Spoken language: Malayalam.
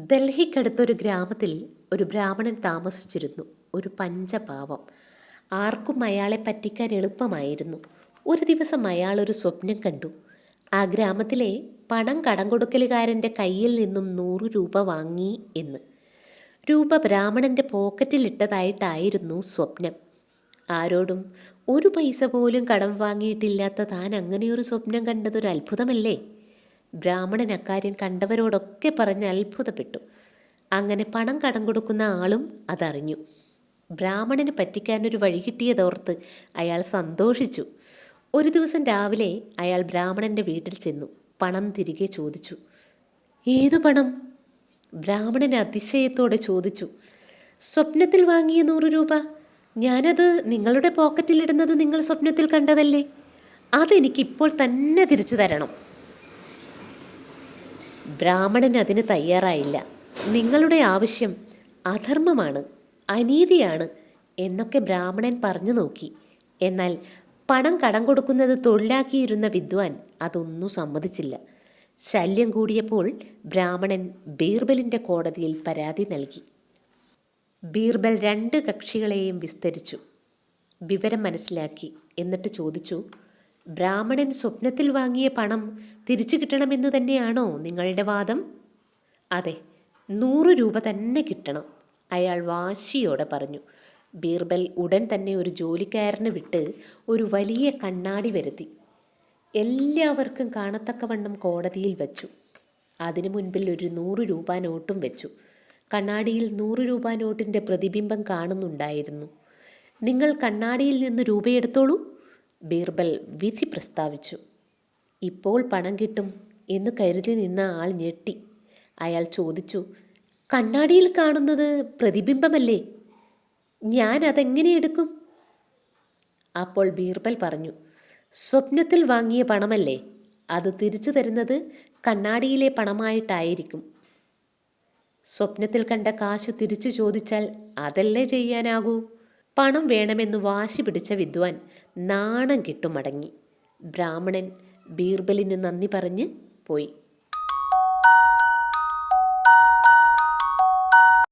ഡൽഹിക്കടുത്തൊരു ഗ്രാമത്തിൽ ഒരു ബ്രാഹ്മണൻ താമസിച്ചിരുന്നു. ഒരു പഞ്ചപാവം. ആർക്കും അയാളെ പറ്റിക്കാൻ എളുപ്പമായിരുന്നു. ഒരു ദിവസം അയാൾ ഒരു സ്വപ്നം കണ്ടു. ആ ഗ്രാമത്തിലെ പണം കടം കൊടുക്കലുകാരൻ്റെ കയ്യിൽ നിന്നും 100 രൂപ വാങ്ങി എന്ന്. രൂപ ബ്രാഹ്മണൻ്റെ പോക്കറ്റിലിട്ടതായിട്ടായിരുന്നു സ്വപ്നം. ആരോടും ഒരു പൈസ പോലും കടം വാങ്ങിയിട്ടില്ലാത്ത താൻ അങ്ങനെയൊരു സ്വപ്നം കണ്ടതൊരു അത്ഭുതമല്ലേ? ബ്രാഹ്മണൻ അക്കാര്യം കണ്ടവരോടൊക്കെ പറഞ്ഞ് അത്ഭുതപ്പെട്ടു. അങ്ങനെ പണം കടം കൊടുക്കുന്ന ആളും അതറിഞ്ഞു. ബ്രാഹ്മണന് പറ്റിക്കാനൊരു വഴി കിട്ടിയതോർത്ത് അയാൾ സന്തോഷിച്ചു. ഒരു ദിവസം രാവിലെ അയാൾ ബ്രാഹ്മണൻ്റെ വീട്ടിൽ ചെന്നു. പണം തിരികെ ചോദിച്ചു. ഏതു പണം? ബ്രാഹ്മണൻ അതിശയത്തോടെ ചോദിച്ചു. സ്വപ്നത്തിൽ വാങ്ങിയ 100 രൂപ. ഞാനത് നിങ്ങളുടെ പോക്കറ്റിലിടുന്നത് നിങ്ങൾ സ്വപ്നത്തിൽ കണ്ടതല്ലേ? അതെനിക്കിപ്പോൾ തന്നെ തിരിച്ചു തരണം. ബ്രാഹ്മണൻ അതിന് തയ്യാറായില്ല. നിങ്ങളുടെ ആവശ്യം അധർമ്മമാണ്, അനീതിയാണ് എന്നൊക്കെ ബ്രാഹ്മണൻ പറഞ്ഞു നോക്കി. എന്നാൽ പണം കടം കൊടുക്കുന്നത് തൊഴിലാക്കിയിരുന്ന വിദ്വാൻ അതൊന്നും സമ്മതിച്ചില്ല. ശല്യം കൂടിയപ്പോൾ ബ്രാഹ്മണൻ ബീർബലിൻ്റെ കോടതിയിൽ പരാതി നൽകി. ബീർബൽ 2 കക്ഷികളെയും വിസ്തരിച്ചു. വിവരം മനസ്സിലാക്കി. എന്നിട്ട് ചോദിച്ചു, ബ്രാഹ്മണൻ സ്വപ്നത്തിൽ വാങ്ങിയ പണം തിരിച്ചു കിട്ടണമെന്നു തന്നെയാണോ നിങ്ങളുടെ വാദം? അതെ, 100 രൂപ തന്നെ കിട്ടണം, അയാൾ വാശിയോടെ പറഞ്ഞു. ബീർബൽ ഉടൻ തന്നെ ഒരു ജോലിക്കാരനെ വിട്ട് ഒരു വലിയ കണ്ണാടി വരുത്തി. എല്ലാവർക്കും കാണത്തക്കവണ്ണം കോടതിയിൽ വച്ചു. അതിനു മുൻപിൽ ഒരു 100 രൂപ നോട്ടും വെച്ചു. കണ്ണാടിയിൽ 100 രൂപ നോട്ടിൻ്റെ പ്രതിബിംബം കാണുന്നുണ്ടായിരുന്നു. നിങ്ങൾ കണ്ണാടിയിൽ നിന്ന് രൂപയെടുത്തോളൂ, ബീർബൽ വിധി പ്രസ്താവിച്ചു. ഇപ്പോൾ പണം കിട്ടും എന്ന് കരുതി നിന്ന ആൾ ഞെട്ടി. അയാൾ ചോദിച്ചു, കണ്ണാടിയിൽ കാണുന്നത് പ്രതിബിംബമല്ലേ? ഞാൻ അതെങ്ങനെ എടുക്കും? അപ്പോൾ ബീർബൽ പറഞ്ഞു, സ്വപ്നത്തിൽ വാങ്ങിയ പണമല്ലേ, അത് തിരിച്ചു തരുന്നത് കണ്ണാടിയിലെ പണമായിട്ടായിരിക്കും. സ്വപ്നത്തിൽ കണ്ട കാശ് തിരിച്ചു ചോദിച്ചാൽ അതല്ലേ ചെയ്യാനാകൂ? പണം വേണമെന്ന് വാശി പിടിച്ച വിദ്വാൻ നാണം കെട്ടു മടങ്ങി. ബ്രാഹ്മണൻ ബീർബലിന് നന്ദി പറഞ്ഞ് പോയി.